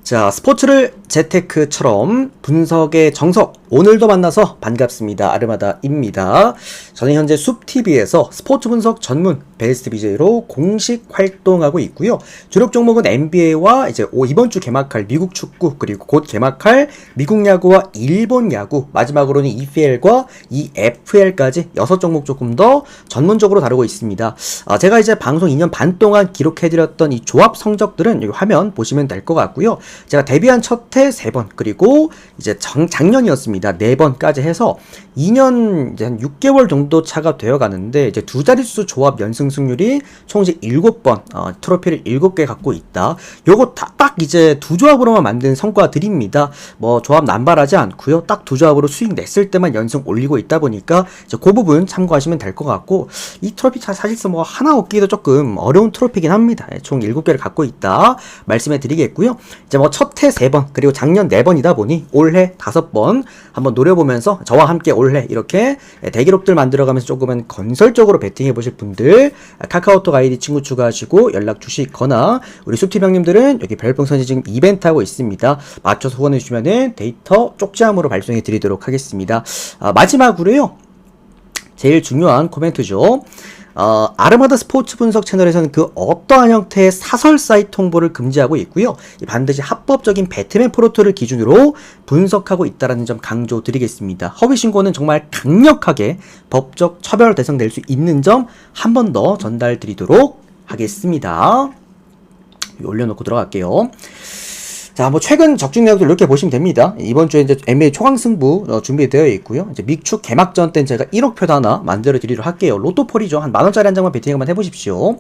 자, 스포츠를 재테크처럼 분석의 정석, 오늘도 만나서 반갑습니다. 아르마다입니다. 저는 현재 숲TV에서 스포츠 분석 전문 베스트 BJ로 공식 활동하고 있고요. 주력 종목은 NBA와 이제 이번 주 개막할 미국 축구, 그리고 곧 개막할 미국 야구와 일본 야구, 마지막으로는 EPL과 EFL까지 6종목 조금 더 전문적으로 다루고 있습니다. 제가 이제 방송 2년 반 동안 기록해드렸던 이 조합 성적들은 여기 화면 보시면 될 것 같고요. 제가 데뷔한 첫 해 3번, 그리고 이제 작년이었습니다. 4번까지 해서 2년 이제 한 6개월 정도 차가 되어 가는데, 이제 두 자릿수 조합 연승 승률이 총 이제 7번, 트로피를 7개 갖고 있다. 요거 딱 이제 두 조합으로만 만든 성과들입니다. 뭐 조합 남발하지 않고요. 딱 두 조합으로 수익 냈을 때만 연승 올리고 있다 보니까 이제 그 부분 참고하시면 될 것 같고, 이 트로피 사실상 뭐 하나 얻기도 조금 어려운 트로피긴 합니다. 총 7개를 갖고 있다 말씀해 드리겠고요. 이제 뭐 첫 해 3번, 그리고 작년 4번이다 보니 올해 5번 한번 노려보면서 저와 함께 올해 이렇게 대기록들 만들어가면서 조금은 건설적으로 베팅해 보실 분들 카카오톡 아이디 친구 추가하시고 연락 주시거나, 우리 숲TV 형님들은 여기 별풍선이 지금 이벤트 하고 있습니다. 맞춰서 후원해 주시면은 데이터 쪽지함으로 발송해 드리도록 하겠습니다. 마지막으로요, 제일 중요한 코멘트죠. 아르마다 스포츠 분석 채널에서는 그 어떠한 형태의 사설 사이트 홍보를 금지하고 있고요. 반드시 합법적인 배트맨 프로토를 기준으로 분석하고 있다는 점 강조드리겠습니다. 허위 신고는 정말 강력하게 법적 처벌 대상될 수 있는 점 한 번 더 전달드리도록 하겠습니다. 올려놓고 들어갈게요. 자, 뭐 최근 적중 내역들 이렇게 보시면 됩니다. 이번 주에 이제 NBA 초강 승부 준비되어 있고요. 이제 믹축 개막전 때는 제가 1억표도 하나 만들어 드리도록 할게요. 로또폴이죠. 한 만원짜리 한 장만 베팅 한번 해보십시오.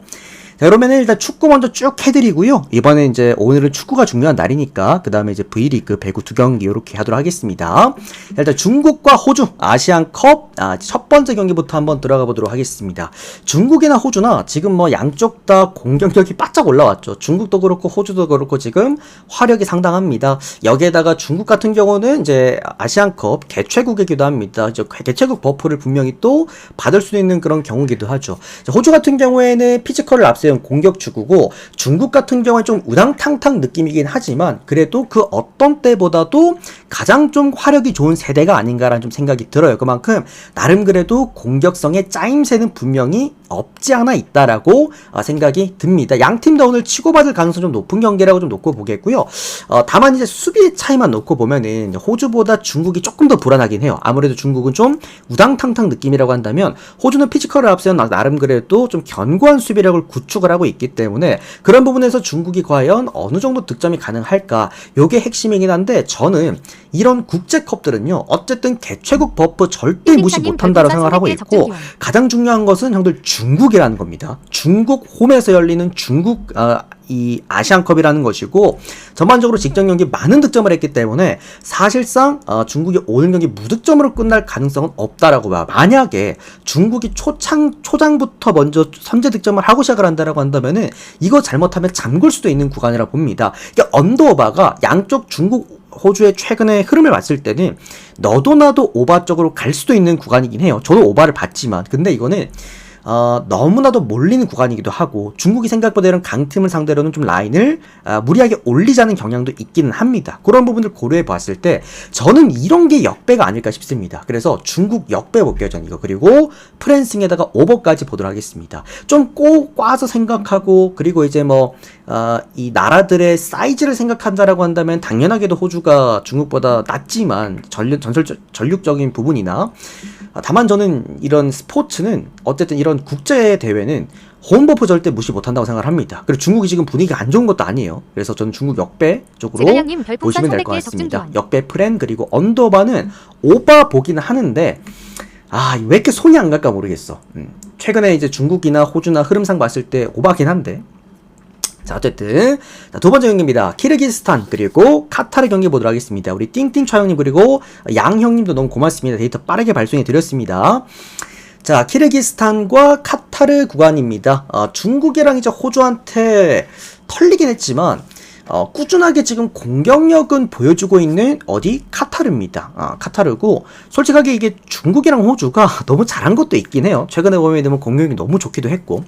자, 그러면은 일단 축구 먼저 쭉 해드리고요. 이번에 이제 오늘은 축구가 중요한 날이니까 그 다음에 이제 V리그 배구 2경기 이렇게 하도록 하겠습니다. 자, 일단 중국과 호주 아시안컵 첫 번째 경기부터 한번 들어가 보도록 하겠습니다. 중국이나 호주나 지금 뭐 양쪽 다 공격력이 바짝 올라왔죠. 중국도 그렇고 호주도 그렇고 지금 화력이 상당합니다. 여기에다가 중국 같은 경우는 이제 아시안컵 개최국이기도 합니다. 이제 개최국 버프를 분명히 또 받을 수 있는 그런 경우기도 하죠. 자, 호주 같은 경우에는 피지컬을 앞세운 공격 축구고, 중국 같은 경우에 좀 우당탕탕 느낌이긴 하지만 그래도 그 어떤 때보다도 가장 좀 화력이 좋은 세대가 아닌가라는 좀 생각이 들어요. 그만큼 나름 그래도 공격성의 짜임새는 분명히 없지 않아 있다라고 생각이 듭니다. 양 팀 다 오늘 치고받을 가능성이 좀 높은 경기라고 좀 놓고 보겠고요. 다만 이제 수비의 차이만 놓고 보면은 호주보다 중국이 조금 더 불안하긴 해요. 아무래도 중국은 좀 우당탕탕 느낌이라고 한다면 호주는 피지컬을 앞세운 나름 그래도 좀 견고한 수비력을 구축을 하고 있기 때문에 그런 부분에서 중국이 과연 어느 정도 득점이 가능할까, 요게 핵심이긴 한데, 저는 이런 국제컵들은요 어쨌든 개최국 버프 절대 무시 못한다고 생각을 하고 있고, 가장 중요한 것은 형들 중국이라는 겁니다. 중국 홈에서 열리는 중국 이 아시안컵이라는 것이고, 전반적으로 직전 경기 많은 득점을 했기 때문에 사실상 중국이 오늘 경기 무득점으로 끝날 가능성은 없다라고 봐요. 만약에 중국이 초장부터 먼저 선제 득점을 하고 시작을 한다라고 한다면은 이거 잘못하면 잠글 수도 있는 구간이라 봅니다. 그러니까 언더오바가 양쪽 중국 호주의 최근의 흐름을 봤을 때는 너도 나도 오바 쪽으로 갈 수도 있는 구간이긴 해요. 저도 오바를 봤지만, 근데 이거는 너무나도 몰리는 구간이기도 하고, 중국이 생각보다 이런 강팀을 상대로는 좀 라인을 무리하게 올리자는 경향도 있기는 합니다. 그런 부분을 고려해 봤을 때 저는 이런 게 역배가 아닐까 싶습니다. 그래서 중국 역배 볼게요, 전 이거. 그리고 프랜싱에다가 오버까지 보도록 하겠습니다. 좀 꼭 꽈서 생각하고, 그리고 이제 뭐 이 나라들의 사이즈를 생각한다라고 한다면 당연하게도 호주가 중국보다 낫지만 전력적인 부분이나, 다만 저는 이런 스포츠는 어쨌든 이런 국제 대회는 홈버프 절대 무시 못한다고 생각을 합니다. 그리고 중국이 지금 분위기가 안 좋은 것도 아니에요. 그래서 저는 중국 역배 쪽으로 보시면 될 것 같습니다. 역배 프렌, 그리고 언더바는 오바 보기는 하는데 왜 이렇게 손이 안 갈까 모르겠어. 최근에 이제 중국이나 호주나 흐름상 봤을 때 오바긴 한데, 자, 어쨌든 두 번째 경기입니다. 키르기스탄 그리고 카타르 경기 보도록 하겠습니다. 우리 띵띵차 형님 그리고 양 형님도 너무 고맙습니다. 데이터 빠르게 발송해 드렸습니다. 자, 키르기스탄과 카타르 구간입니다. 중국이랑 이제 호주한테 털리긴 했지만 꾸준하게 지금 공격력은 보여주고 있는 카타르입니다. 카타르고, 솔직하게 이게 중국이랑 호주가 너무 잘한 것도 있긴 해요. 최근에 보면 공격력이 너무 좋기도 했고,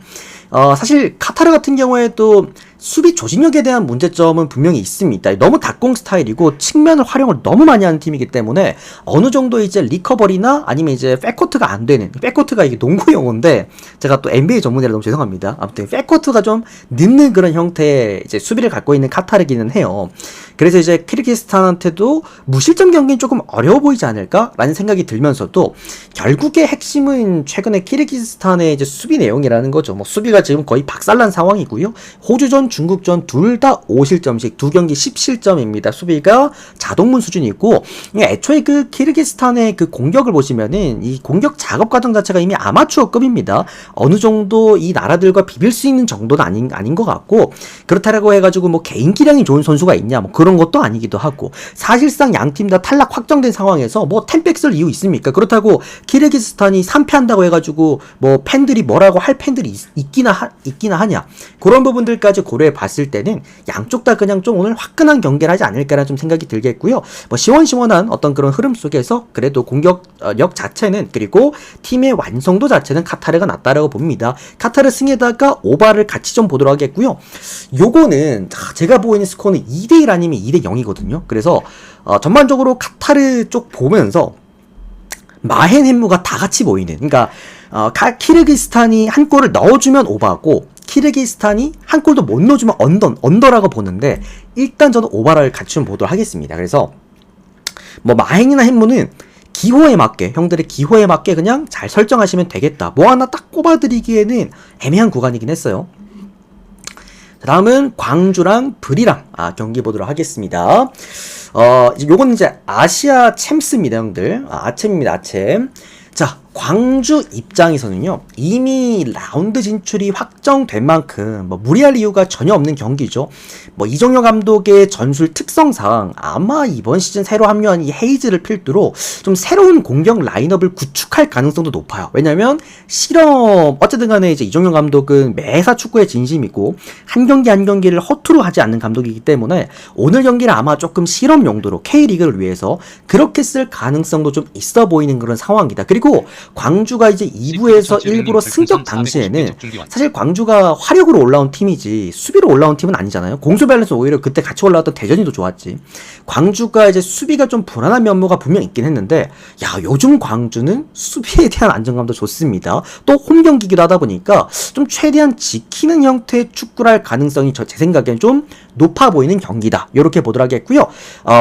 사실 카타르 같은 경우에도 수비 조직력에 대한 문제점은 분명히 있습니다. 너무 닭공 스타일이고 측면을 활용을 너무 많이 하는 팀이기 때문에 어느 정도 이제 리커버리나 아니면 이제 백코트가 안 되는, 백코트가 이게 농구 용어인데 제가 또 NBA 전문이라 너무 죄송합니다. 아무튼 백코트가 좀 늦는 그런 형태의 이제 수비를 갖고 있는 카타르기는 해요. 그래서 이제 키르기스탄한테도 무실점 경기는 조금 어려워 보이지 않을까라는 생각이 들면서도 결국의 핵심은 최근에 키르기스탄의 이제 수비 내용이라는 거죠. 뭐 수비가 지금 거의 박살난 상황이고요. 호주전, 중국전 둘 다 5실점씩 두 경기 10실점입니다. 수비가 자동문 수준이고 애초에 그 키르기스탄의 그 공격을 보시면은 이 공격 작업 과정 자체가 이미 아마추어급입니다. 어느 정도 이 나라들과 비빌 수 있는 정도는 아닌 것 같고 그렇다라고 해가지고 뭐 개인 기량이 좋은 선수가 있냐 뭐 그런 것도 아니기도 하고 사실상 양 팀 다 탈락 확정된 상황에서 뭐 템백 쓸 이유 있습니까? 그렇다고 키르기스탄이 3패한다고 해가지고 뭐 팬들이 뭐라고 할 팬들이 있기나 하냐 그런 부분들까지 고려해 봤을 때는 양쪽 다 그냥 좀 오늘 화끈한 경기를 하지 않을까라는 좀 생각이 들겠고요. 뭐 시원시원한 어떤 그런 흐름 속에서 그래도 공격력 자체는 그리고 팀의 완성도 자체는 카타르가 낫다라고 봅니다. 카타르 승에다가 오바를 같이 좀 보도록 하겠고요. 요거는 제가 보이는 스코어는 2대1 아니면 2대0이거든요. 그래서 전반적으로 카타르 쪽 보면서 마헨 햄무가 다 같이 보이는, 그러니까 키르기스탄이 한 골을 넣어주면 오바고 키르기스탄이 한 골도 못 넣어주면 언더라고 보는데 일단 저는 오바를 같이 좀 보도록 하겠습니다. 그래서 뭐 마헨이나 햄무는 기호에 맞게, 형들의 기호에 맞게 그냥 잘 설정하시면 되겠다. 뭐 하나 딱 꼽아드리기에는 애매한 구간이긴 했어요. 다음은 광주랑 브리랑 경기 보도록 하겠습니다. 요건 이제 아시아 챔스입니다, 형들. 아챔입니다, 아챔. 자, 광주 입장에서는요, 이미 라운드 진출이 확정된 만큼 뭐 무리할 이유가 전혀 없는 경기죠. 뭐 이정효 감독의 전술 특성상 아마 이번 시즌 새로 합류한 이 헤이즈를 필두로 좀 새로운 공격 라인업을 구축할 가능성도 높아요. 왜냐면 실험, 어쨌든 간에 이제 이정효 감독은 매사 축구의 진심이고 한 경기 한 경기를 허투루 하지 않는 감독이기 때문에 오늘 경기를 아마 조금 실험 용도로 K리그를 위해서 그렇게 쓸 가능성도 좀 있어 보이는 그런 상황이다. 그리고 광주가 이제 2부에서 일부러 승격 당시에는 사실 광주가 화력으로 올라온 팀이지 수비로 올라온 팀은 아니잖아요. 공수 밸런스 오히려 그때 같이 올라왔던 대전이 더 좋았지. 광주가 이제 수비가 좀 불안한 면모가 분명 있긴 했는데 야, 요즘 광주는 수비에 대한 안정감도 좋습니다. 또 홈 경기기도 하다 보니까 좀 최대한 지키는 형태의 축구를 할 가능성이 제 생각엔 좀 높아 보이는 경기다. 이렇게 보도록 하겠고요.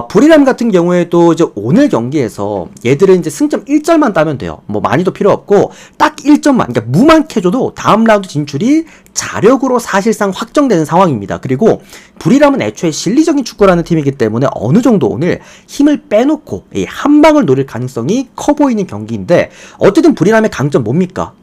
브리람 같은 경우에도 이제 오늘 경기에서 얘들은 이제 승점 1점만 따면 돼요. 뭐 많이도 필요 없고 딱 1점만, 그러니까 무만 캐줘도 다음 라운드 진출이 자력으로 사실상 확정되는 상황입니다. 그리고 브리람은 애초에 실리적인 축구라는 팀이기 때문에 어느 정도 오늘 힘을 빼놓고 한 방을 노릴 가능성이 커 보이는 경기인데 어쨌든 브리람의 강점 뭡니까?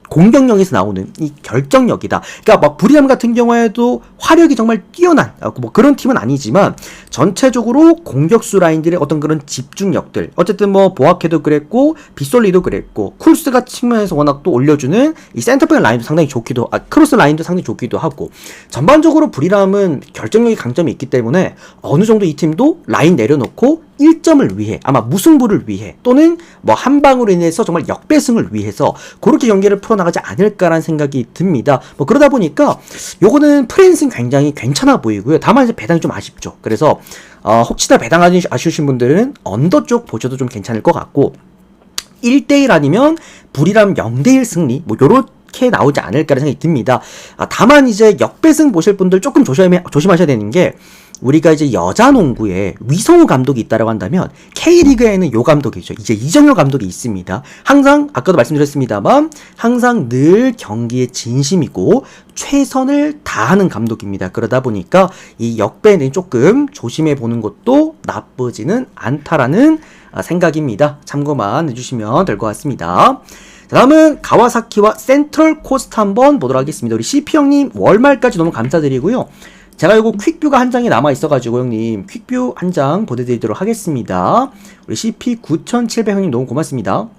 공격력에서 나오는 이 결정력이다. 그러니까 막 브리람 같은 경우에도 화력이 정말 뛰어난 뭐 그런 팀은 아니지만 전체적으로 공격수 라인들의 어떤 그런 집중력들, 어쨌든 뭐 보아케도 그랬고 비솔리도 그랬고 쿨스가 측면에서 워낙 또 올려주는 이 센터백 라인도 상당히 좋기도, 크로스 라인도 상당히 좋기도 하고 전반적으로 브리람은 결정력이 강점이 있기 때문에 어느 정도 이 팀도 라인 내려놓고 1점을 위해, 아마 무승부를 위해 또는 뭐 한 방으로 인해서 정말 역배승을 위해서 그렇게 경기를 풀어나가지 않을까라는 생각이 듭니다. 뭐 그러다 보니까 요거는 프랜스는 굉장히 괜찮아 보이고요. 다만 이제 배당이 좀 아쉽죠. 그래서 혹시나 배당 아쉬우신 분들은 언더 쪽 보셔도 좀 괜찮을 것 같고 1대1 아니면 브리람 0대1 승리 뭐 요렇게 나오지 않을까라는 생각이 듭니다. 다만 이제 역배승 보실 분들 조금 조심하셔야 되는 게 우리가 이제 여자 농구에 위성우 감독이 있다라고 한다면 K리그에는 요 감독이죠. 이제 이정효 감독이 있습니다. 항상 아까도 말씀드렸습니다만 항상 늘 경기에 진심이고 최선을 다하는 감독입니다. 그러다 보니까 이 역배는 조금 조심해 보는 것도 나쁘지는 않다라는 생각입니다. 참고만 해주시면 될 것 같습니다. 다음은 가와사키와 센트럴 코스트 한번 보도록 하겠습니다. 우리 CP 형님 월말까지 너무 감사드리고요. 제가 이거 퀵뷰가 한 장이 남아있어가지고 형님 퀵뷰 한 장 보내드리도록 하겠습니다. 우리 CP9700 형님 너무 고맙습니다.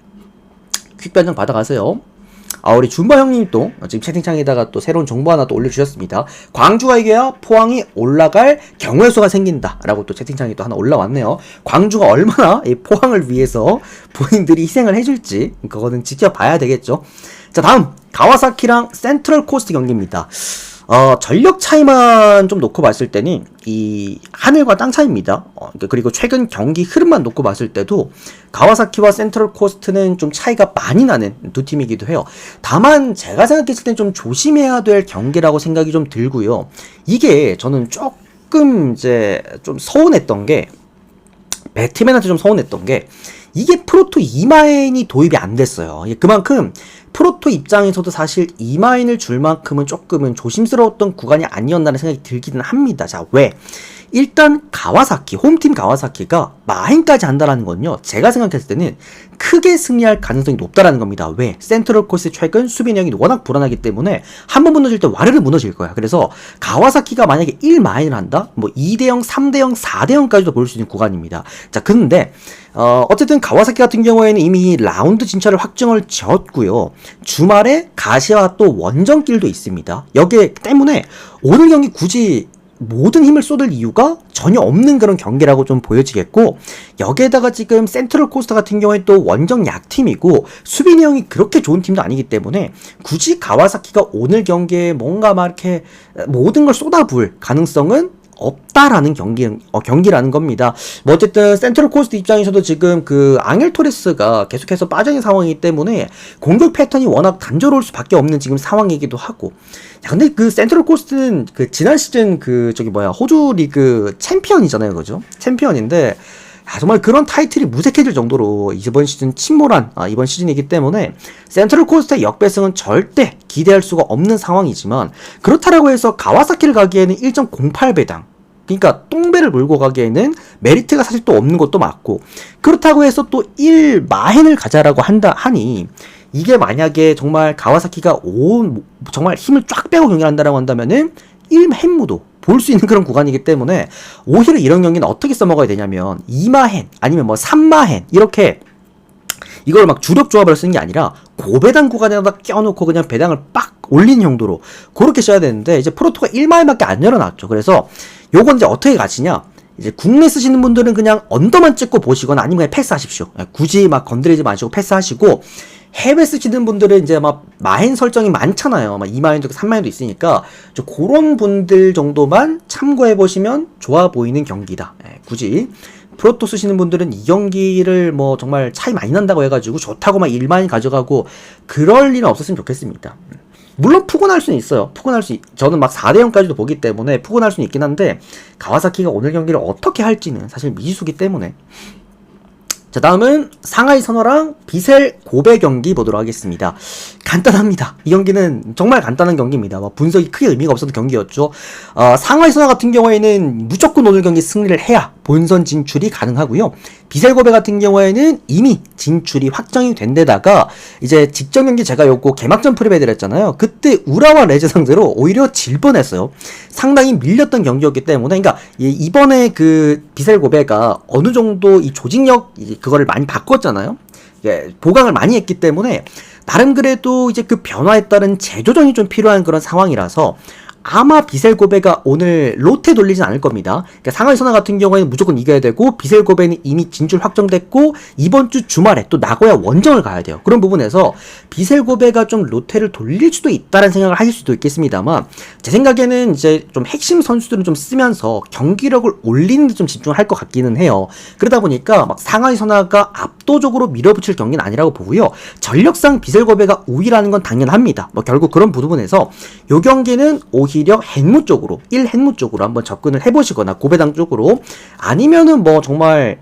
퀵뷰 한 장 받아가세요. 우리 준바 형님 또 지금 채팅창에다가 또 새로운 정보 하나 또 올려주셨습니다. 광주가 이겨야 포항이 올라갈 경우의 수가 생긴다 라고 또 채팅창에 또 하나 올라왔네요. 광주가 얼마나 이 포항을 위해서 본인들이 희생을 해줄지 그거는 지켜봐야 되겠죠. 자, 다음 가와사키랑 센트럴 코스트 경기입니다. 전력 차이만 좀 놓고 봤을 때는 이 하늘과 땅 차이입니다. 그리고 최근 경기 흐름만 놓고 봤을 때도 가와사키와 센트럴 코스트는 좀 차이가 많이 나는 두 팀이기도 해요. 다만 제가 생각했을 땐 좀 조심해야 될 경기라고 생각이 좀 들고요. 이게 저는 조금 이제 좀 서운했던 게 배트맨한테 좀 서운했던 게 이게 프로토 2마인이 도입이 안 됐어요. 그만큼 프로토 입장에서도 사실 2마인을 줄 만큼은 조금은 조심스러웠던 구간이 아니었나라는 생각이 들기는 합니다. 자, 왜? 일단 가와사키, 홈팀 가와사키가 마인까지 한다라는 건요, 제가 생각했을 때는 크게 승리할 가능성이 높다라는 겁니다. 왜? 센트럴 코스트 최근 수비 내용이 워낙 불안하기 때문에 한 번 무너질 때 와르르 무너질 거야. 그래서 가와사키가 만약에 1마인을 한다? 뭐 2대0, 3대0, 4대0까지도 볼 수 있는 구간입니다. 자, 근데 어쨌든 가와사키 같은 경우에는 이미 라운드 진출을 확정을 지었고요. 주말에 가시와 또 원정길도 있습니다. 여기 때문에 오늘 경기 굳이 모든 힘을 쏟을 이유가 전혀 없는 그런 경기라고 좀 보여지겠고, 여기에다가 지금 센트럴 코스트 같은 경우에 또 원정 약팀이고 수비 내용이 그렇게 좋은 팀도 아니기 때문에 굳이 가와사키가 오늘 경기에 뭔가 막 이렇게 모든 걸 쏟아부을 가능성은 없다라는 경기라는 겁니다. 뭐 어쨌든 센트럴 코스트 입장에서도 지금 그 앙헬 토레스가 계속해서 빠져있는 상황이기 때문에 공격 패턴이 워낙 단조로울 수밖에 없는 지금 상황이기도 하고. 야, 근데 그 센트럴 코스트는 그 지난 시즌 그 호주 리그 챔피언이잖아요, 그죠? 챔피언인데 정말 그런 타이틀이 무색해질 정도로 이번 시즌 침몰한 이번 시즌이기 때문에 센트럴 코스트의 역배승은 절대 기대할 수가 없는 상황이지만, 그렇다라고 해서 가와사키를 가기에는 1.08배당, 그러니까 똥배를 물고 가기에는 메리트가 사실 또 없는 것도 맞고, 그렇다고 해서 또 1마헨을 가자라고 하니 이게 만약에 정말 가와사키가 정말 힘을 쫙 빼고 경기를 한다라고 한다면은 1헨무도 볼 수 있는 그런 구간이기 때문에 오히려 이런 경기는 어떻게 써먹어야 되냐면 2마헨 아니면 뭐 3마헨 이렇게 이걸 막 주력 조합을 쓰는 게 아니라 고배당 구간에다 껴놓고 그냥 배당을 빡 올리는 용도로 그렇게 써야 되는데, 이제 프로토가 1마헨밖에 안 열어놨죠. 그래서 요건 이제 어떻게 가시냐, 이제 국내 쓰시는 분들은 그냥 언더만 찍고 보시거나 아니면 그냥 패스하십시오. 굳이 막 건드리지 마시고 패스하시고, 해외 쓰시는 분들은 이제 막 마인 설정이 많잖아요. 막 2마인도 3마인도 있으니까 그런 분들 정도만 참고해 보시면 좋아 보이는 경기다. 굳이 프로토 쓰시는 분들은 이 경기를 뭐 정말 차이 많이 난다고 해가지고 좋다고 막 1마인 가져가고 그럴 일은 없었으면 좋겠습니다. 물론 푸근할 수는 있어요. 저는 막 4대0까지도 보기 때문에 푸근할 수는 있긴 한데, 가와사키가 오늘 경기를 어떻게 할지는 사실 미지수기 때문에. 자, 다음은 상하이 선호랑 비셀 고베 경기 보도록 하겠습니다. 간단합니다. 이 경기는 정말 간단한 경기입니다. 분석이 크게 의미가 없었던 경기였죠. 상하이 선호 같은 경우에는 무조건 오늘 경기 승리를 해야 본선 진출이 가능하고요. 비셀 고베 같은 경우에는 이미 진출이 확정이 된 데다가 이제 직전 경기 제가 요거 개막전 프리뷰해드렸잖아요. 그때 우라와 레즈 상대로 오히려 질 뻔했어요. 상당히 밀렸던 경기였기 때문에, 그러니까 이번에 그 비셀 고베가 어느 정도 이 조직력 그거를 많이 바꿨잖아요. 보강을 많이 했기 때문에 나름 그래도 이제 그 변화에 따른 재조정이 좀 필요한 그런 상황이라서 아마 비셀 고베가 오늘 로테 돌리진 않을 겁니다. 그러니까 상하이 선화 같은 경우에는 무조건 이겨야 되고, 비셀 고베는 이미 진출 확정됐고 이번 주 주말에 또 나고야 원정을 가야 돼요. 그런 부분에서 비셀 고베가 좀 로테를 돌릴 수도 있다는 생각을 하실 수도 있겠습니다만, 제 생각에는 이제 좀 핵심 선수들은 좀 쓰면서 경기력을 올리는 데 좀 집중을 할 것 같기는 해요. 그러다 보니까 막 상하이 선화가 압도적으로 밀어붙일 경기는 아니라고 보고요. 전력상 비셀 고베가 우위라는 건 당연합니다. 결국 그런 부분에서 요 경기는 오히려 헨무 쪽으로 1헨무 쪽으로 한번 접근을 해보시거나 고배당 쪽으로, 아니면은 뭐 정말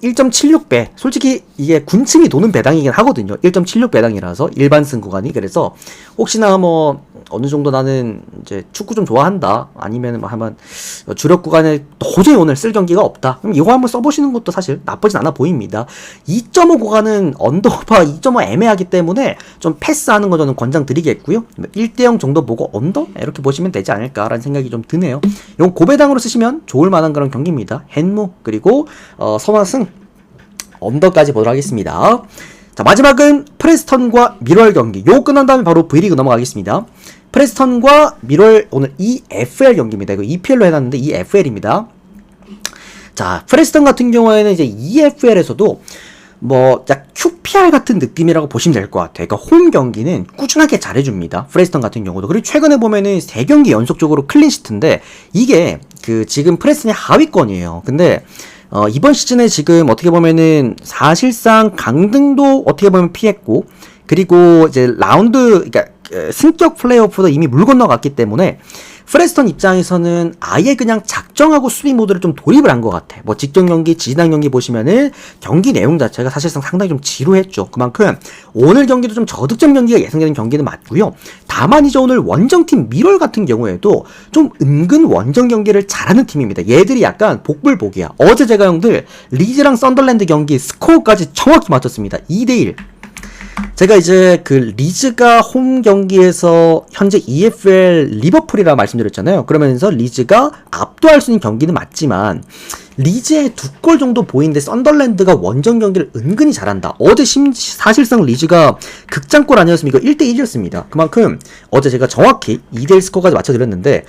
1.76배, 솔직히 이게 군침이 도는 배당이긴 하거든요. 1.76 배당이라서 일반승 구간이. 그래서 혹시나 뭐 어느 정도 나는 이제 축구 좀 좋아한다, 아니면 뭐 한번 주력 구간에 도저히 오늘 쓸 경기가 없다, 그럼 이거 한번 써보시는 것도 사실 나쁘진 않아 보입니다. 2.5 구간은 언더바 2.5 애매하기 때문에 좀 패스하는 거 저는 권장드리겠고요. 1대0 정도 보고 언더? 이렇게 보시면 되지 않을까라는 생각이 좀 드네요. 이건 고배당으로 쓰시면 좋을 만한 그런 경기입니다. 헨무 그리고 선화승 언더까지 보도록 하겠습니다. 자, 마지막은 프레스턴과 미럴 경기. 요거 끝난 다음에 바로 V리그 넘어가겠습니다. 프레스턴과 미럴 오늘 EFL 경기입니다. 이거 EPL로 해놨는데 EFL입니다. 자, 프레스턴 같은 경우에는 이제 EFL에서도 뭐, 약 QPR 같은 느낌이라고 보시면 될 것 같아요. 그러니까 홈 경기는 꾸준하게 잘해줍니다. 프레스턴 같은 경우도. 그리고 최근에 보면은 3경기 연속적으로 클린시트인데, 이게 지금 프레스턴의 하위권이에요. 근데, 이번 시즌에 지금 어떻게 보면은 사실상 강등도 어떻게 보면 피했고, 그리고 이제 그러니까 승격 플레이오프도 이미 물 건너갔기 때문에, 프레스턴 입장에서는 아예 그냥 작정하고 수비 모드를 좀 돌입을 한 것 같아. 뭐 직전 경기, 지난 경기 보시면은 경기 내용 자체가 사실상 상당히 좀 지루했죠. 그만큼 오늘 경기도 좀 저득점 경기가 예상되는 경기는 맞고요. 다만 이제 오늘 원정팀 미럴 같은 경우에도 좀 은근 원정 경기를 잘하는 팀입니다. 얘들이 약간 복불복이야. 어제 제가 형들 리즈랑 썬더랜드 경기 스코어까지 정확히 맞췄습니다. 2대1. 제가 이제 그 리즈가 홈 경기에서 현재 EFL 리버풀이라 말씀드렸잖아요. 그러면서 리즈가 압도할 수 있는 경기는 맞지만 리즈의 2골 정도 보이는데 썬더랜드가 원정 경기를 은근히 잘한다. 어제 사실상 리즈가 극장골 아니었으면 이거 1대1이었습니다. 그만큼 어제 제가 정확히 2대1 스코어까지 맞춰드렸는데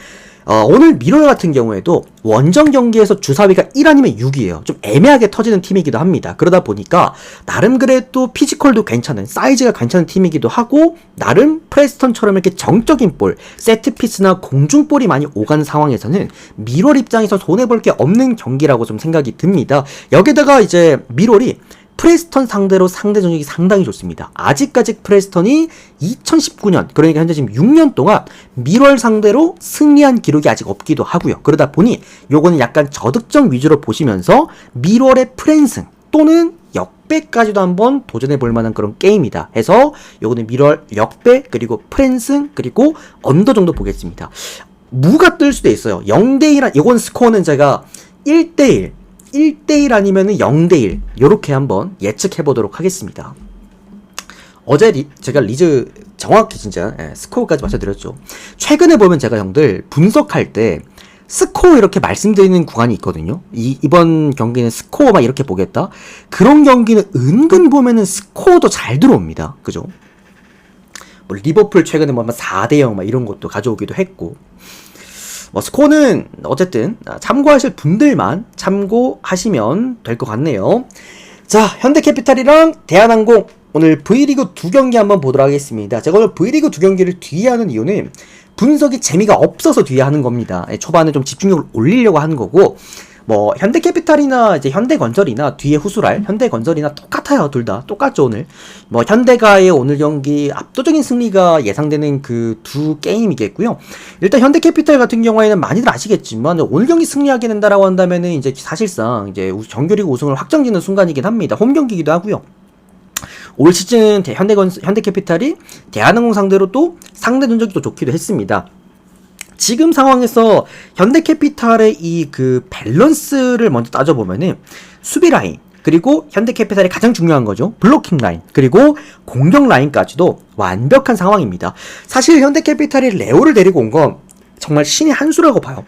오늘 미럴 같은 경우에도 원정 경기에서 주사위가 1 아니면 6이에요. 좀 애매하게 터지는 팀이기도 합니다. 그러다 보니까 나름 그래도 피지컬도 괜찮은, 사이즈가 괜찮은 팀이기도 하고 나름 프레스턴처럼 이렇게 정적인 볼, 세트피스나 공중볼이 많이 오가는 상황에서는 미럴 입장에서 손해볼 게 없는 경기라고 좀 생각이 듭니다. 여기다가 이제 미럴이 프레스턴 상대로 상대 전적이 상당히 좋습니다. 아직까지 프레스턴이 2019년, 그러니까 현재 지금 6년 동안 미럴 상대로 승리한 기록이 아직 없기도 하고요. 그러다 보니 요거는 약간 저득점 위주로 보시면서 미럴의 프랜승 또는 역배까지도 한번 도전해 볼 만한 그런 게임이다 해서 요거는 미럴 역배 그리고 프랜승 그리고 언더 정도 보겠습니다. 무가 뜰 수도 있어요. 0대1, 이건 스코어는 제가 1대1 아니면은 0대1 요렇게 한번 예측해 보도록 하겠습니다. 어제 제가 리즈 정확히 진짜 스코어까지 맞춰드렸죠. 최근에 보면 제가 형들 분석할 때 스코어 이렇게 말씀드리는 구간이 있거든요. 이번 경기는 스코어 막 이렇게 보겠다. 그런 경기는 은근 보면은 스코어도 잘 들어옵니다. 그죠? 뭐 리버풀 최근에 뭐 4대0 막 이런 것도 가져오기도 했고. 뭐 스코어는 어쨌든 참고하실 분들만 참고하시면 될 것 같네요. 자, 현대캐피탈이랑 대한항공 오늘 V리그 2경기 한번 보도록 하겠습니다. 제가 오늘 V리그 2경기를 뒤에 하는 이유는 분석이 재미가 없어서 뒤에 하는 겁니다. 초반에 좀 집중력을 올리려고 하는 거고, 뭐 현대캐피탈이나 이제 현대건설이나 뒤에 후술할 현대건설이나 똑같아요. 둘 다 똑같죠. 오늘 뭐 현대가의 오늘 경기 압도적인 승리가 예상되는 그 두 게임이겠고요. 일단 현대캐피탈 같은 경우에는 많이들 아시겠지만 오늘 경기 승리하게 된다라고 한다면은 이제 사실상 이제 정규리그 우승을 확정짓는 순간이긴 합니다. 홈 경기이기도 하고요. 올 시즌 현대캐피탈이 대한항공 상대로 또 상대 전적이 또 좋기도 했습니다. 지금 상황에서 현대캐피탈의 이 그 밸런스를 먼저 따져보면은 수비 라인, 그리고 현대캐피탈이 가장 중요한 거죠. 블로킹 라인, 그리고 공격 라인까지도 완벽한 상황입니다. 사실 현대캐피탈이 레오를 데리고 온 건 정말 신의 한 수라고 봐요.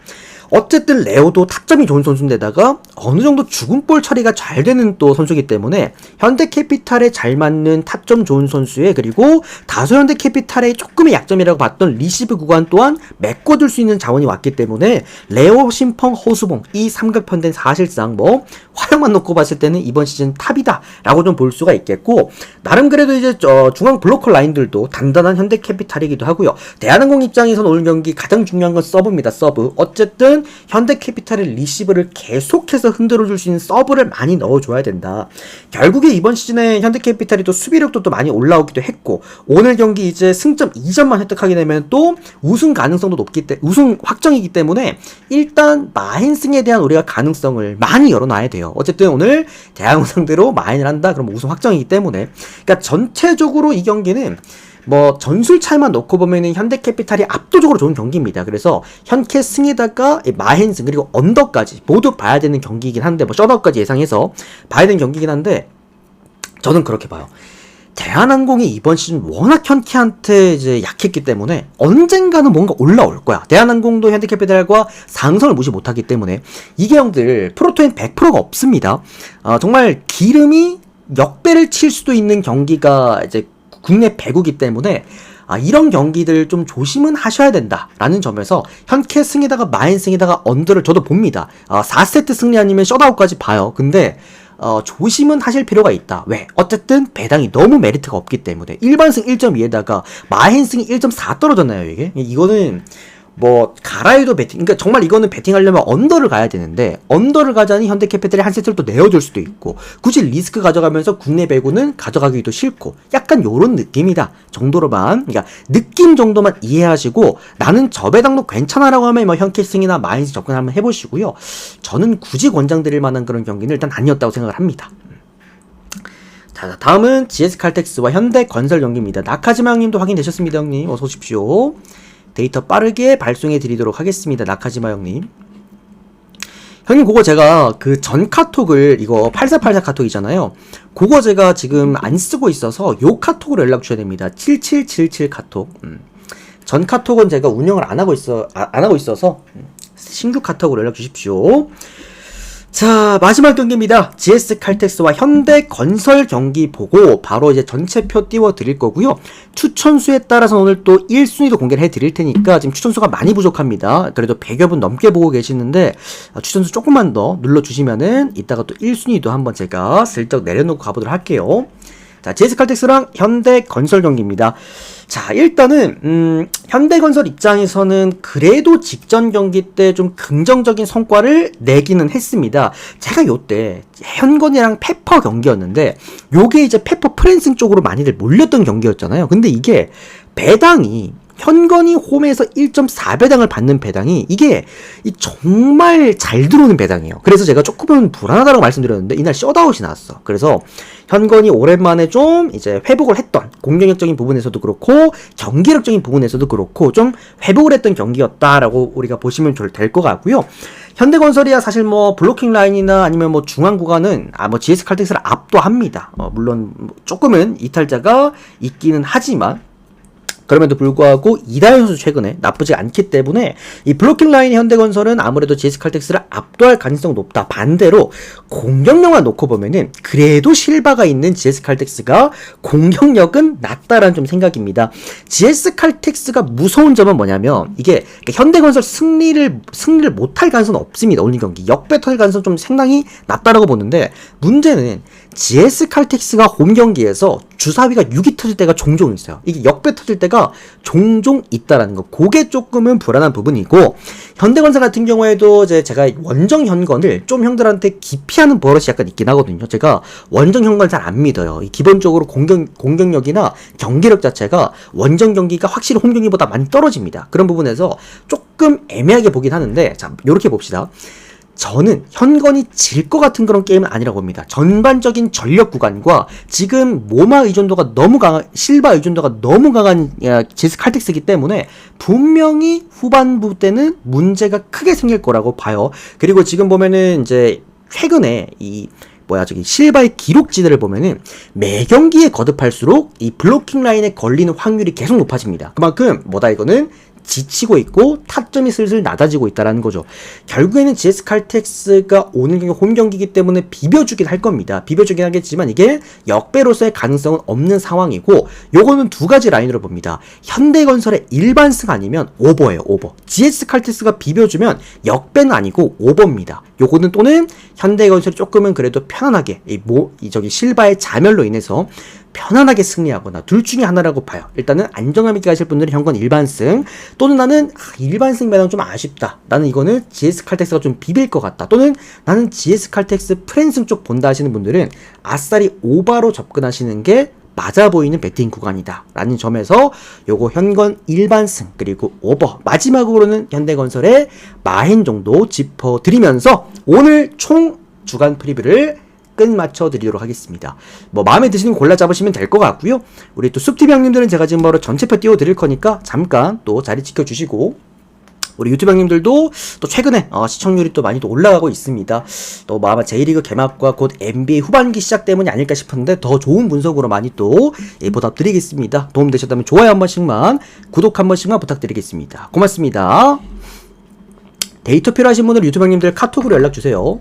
어쨌든 레오도 타점이 좋은 선수인데다가 어느 정도 죽음볼 처리가 잘 되는 또 선수이기 때문에 현대캐피탈에 잘 맞는 타점 좋은 선수에, 그리고 다소 현대캐피탈의 조금의 약점이라고 봤던 리시브 구간 또한 메꿔줄 수 있는 자원이 왔기 때문에 레오, 심펑, 허수봉 이 삼각편대는 사실상 뭐 활용만 놓고 봤을 때는 이번 시즌 탑이다 라고 좀 볼 수가 있겠고, 나름 그래도 이제 중앙 블로커 라인들도 단단한 현대캐피탈이기도 하고요. 대한항공 입장에서는 오늘 경기 가장 중요한 건 서브입니다. 서브. 어쨌든 현대캐피탈의 리시브를 계속해서 흔들어줄 수 있는 서브를 많이 넣어줘야 된다. 결국에 이번 시즌에 현대캐피탈이 또 수비력도 또 많이 올라오기도 했고, 오늘 경기 이제 승점 2점만 획득하게 되면 또 우승 가능성도 우승 확정이기 때문에 일단 마인승에 대한 우리가 가능성을 많이 열어놔야 돼요. 어쨌든 오늘 대한항공 상대로 마인을 한다? 그럼 우승 확정이기 때문에, 그러니까 전체적으로 이 경기는 뭐 전술 차이만 놓고 보면은 현대캐피탈이 압도적으로 좋은 경기입니다. 그래서 현캐 승에다가 마헨승 그리고 언더까지 모두 봐야 되는 경기이긴 한데, 뭐 셧아웃까지 예상해서 봐야 되는 경기이긴 한데, 저는 그렇게 봐요. 대한항공이 이번 시즌 워낙 현캐한테 이제 약했기 때문에 언젠가는 뭔가 올라올 거야. 대한항공도 현대캐피탈과 상성을 무시 못하기 때문에 이게 형들 프로토인 100%가 없습니다. 정말 기름이 역배를 칠 수도 있는 경기가 이제 국내 배구기 때문에 이런 경기들 좀 조심은 하셔야 된다라는 점에서 현캐 승에다가 마인 승에다가 언더를 저도 봅니다. 4세트 승리 아니면 셧아웃까지 봐요. 근데 조심은 하실 필요가 있다. 왜? 어쨌든 배당이 너무 메리트가 없기 때문에 일반승 1.2에다가 마인승이 1.4 떨어졌나요 이게? 이거는 뭐 가라이도 배팅, 그러니까 정말 이거는 배팅하려면 언더를 가야 되는데 언더를 가자니 현대캐피탈이 한 세트를 또 내어줄 수도 있고 굳이 리스크 가져가면서 국내 배구는 가져가기도 싫고 약간 요런 느낌이다 정도로만, 그러니까 느낌 정도만 이해하시고 나는 저 배당도 괜찮아라고 하면 뭐 현캐승이나 마인스 접근 한번 해보시고요. 저는 굳이 권장드릴 만한 그런 경기는 일단 아니었다고 생각을 합니다. 자, 다음은 GS칼텍스와 현대건설 경기입니다. 나카지마 형님도 확인되셨습니다. 형님 어서 오십시오. 데이터 빠르게 발송해 드리도록 하겠습니다. 나카지마 형님. 형님 그거 제가 그 전 카톡을, 이거 8484 카톡이잖아요. 그거 제가 지금 안 쓰고 있어서 요 카톡으로 연락 주셔야 됩니다. 7777 카톡. 전 카톡은 제가 운영을 안 하고 있어서 신규 카톡으로 연락 주십시오. 자, 마지막 경기입니다. GS칼텍스와 현대건설 경기 보고 바로 이제 전체표 띄워 드릴 거고요. 추천수에 따라서 오늘 또 1순위도 공개를 해 드릴 테니까 지금 추천수가 많이 부족합니다. 그래도 100여 분 넘게 보고 계시는데 추천수 조금만 더 눌러주시면은 이따가 또 1순위도 한번 제가 슬쩍 내려놓고 가보도록 할게요. 자, GS칼텍스랑 현대건설 경기입니다. 자, 일단은 현대건설 입장에서는 그래도 직전 경기 때 좀 긍정적인 성과를 내기는 했습니다. 제가 요때 현건이랑 페퍼 경기였는데 요게 이제 페퍼 프랜승 쪽으로 많이들 몰렸던 경기였잖아요. 근데 이게 배당이 현건이 홈에서 1.4배당을 받는 배당이 이게 정말 잘 들어오는 배당이에요. 그래서 제가 조금은 불안하다고 말씀드렸는데 이날 셧아웃이 나왔어. 그래서 현건이 오랜만에 좀 이제 회복을 했던, 공격력적인 부분에서도 그렇고 경기력적인 부분에서도 그렇고 좀 회복을 했던 경기였다라고 우리가 보시면 될 것 같고요. 현대건설이야 사실 뭐 블로킹 라인이나 아니면 뭐 중앙 구간은 뭐 GS칼텍스를 압도합니다. 물론 조금은 이탈자가 있기는 하지만 그럼에도 불구하고 이다현 선수 최근에 나쁘지 않기 때문에 이 블로킹 라인의 현대건설은 아무래도 GS칼텍스를 압도할 가능성이 높다. 반대로 공격력만 놓고 보면은 그래도 실바가 있는 GS칼텍스가 공격력은 낮다라는 좀 생각입니다. GS칼텍스가 무서운 점은 뭐냐면 이게 현대건설 승리를 못할 가능성은 없습니다. 오늘 경기 역배 터질 가능성 좀 상당히 낮다라고 보는데 문제는 GS칼텍스가 홈 경기에서 주사위가 6이 터질 때가 종종 있어요. 이게 역배 터질 때가 종종 있다라는 거. 그게 조금은 불안한 부분이고, 현대건설 같은 경우에도 이제 제가 원정 현건을 좀 형들한테 기피하는 버릇이 약간 있긴 하거든요. 제가 원정 현건을 잘 안 믿어요. 기본적으로 공격력이나 경기력 자체가 원정 경기가 확실히 홈 경기보다 많이 떨어집니다. 그런 부분에서 조금 애매하게 보긴 하는데, 자, 요렇게 봅시다. 저는 현건이 질 것 같은 그런 게임은 아니라고 봅니다. 전반적인 전력 구간과 지금 모마 의존도가 너무 강한, 실바 의존도가 너무 강한 GS칼텍스이기 때문에 분명히 후반부 때는 문제가 크게 생길 거라고 봐요. 그리고 지금 보면은 이제 최근에 실바의 기록지들을 보면은 매 경기에 거듭할수록 이 블로킹 라인에 걸리는 확률이 계속 높아집니다. 그만큼 이거는 지치고 있고 타점이 슬슬 낮아지고 있다는 거죠. 결국에는 GS칼텍스가 오늘 경기 홈 경기이기 때문에 비벼주긴 할 겁니다. 비벼주긴 하겠지만 이게 역배로서의 가능성은 없는 상황이고, 요거는 두 가지 라인으로 봅니다. 현대건설의 일반승 아니면 오버예요. 오버. GS칼텍스가 비벼주면 역배는 아니고 오버입니다. 요거는 또는 현대건설이 조금은 그래도 편안하게 실바의 자멸로 인해서 편안하게 승리하거나 둘 중에 하나라고 봐요. 일단은 안정감 있게 하실 분들은 현건 일반승, 또는 나는 일반승 배당 좀 아쉽다, 나는 이거는 GS칼텍스가 좀 비빌 것 같다, 또는 나는 GS칼텍스 프랜승 쪽 본다 하시는 분들은 아싸리 오바로 접근하시는 게 맞아 보이는 배팅 구간이다 라는 점에서 요거 현건 일반승 그리고 오버, 마지막으로는 현대건설의 마행 정도 짚어드리면서 오늘 총 주간 프리뷰를 끝마쳐 드리도록 하겠습니다. 마음에 드시는 거 골라 잡으시면 될 것 같고요. 우리 또 숲TV 형님들은 제가 지금 바로 전체표 띄워 드릴 거니까 잠깐 또 자리 지켜주시고, 우리 유튜브 형님들도 또 최근에 시청률이 또 많이 또 올라가고 있습니다. 또 아마 J리그 개막과 곧 NBA 후반기 시작 때문이 아닐까 싶은데 더 좋은 분석으로 많이 또 보답드리겠습니다. 도움되셨다면 좋아요 한 번씩만, 구독 한 번씩만 부탁드리겠습니다. 고맙습니다. 데이터 필요하신 분들 유튜브 형님들 카톡으로 연락주세요.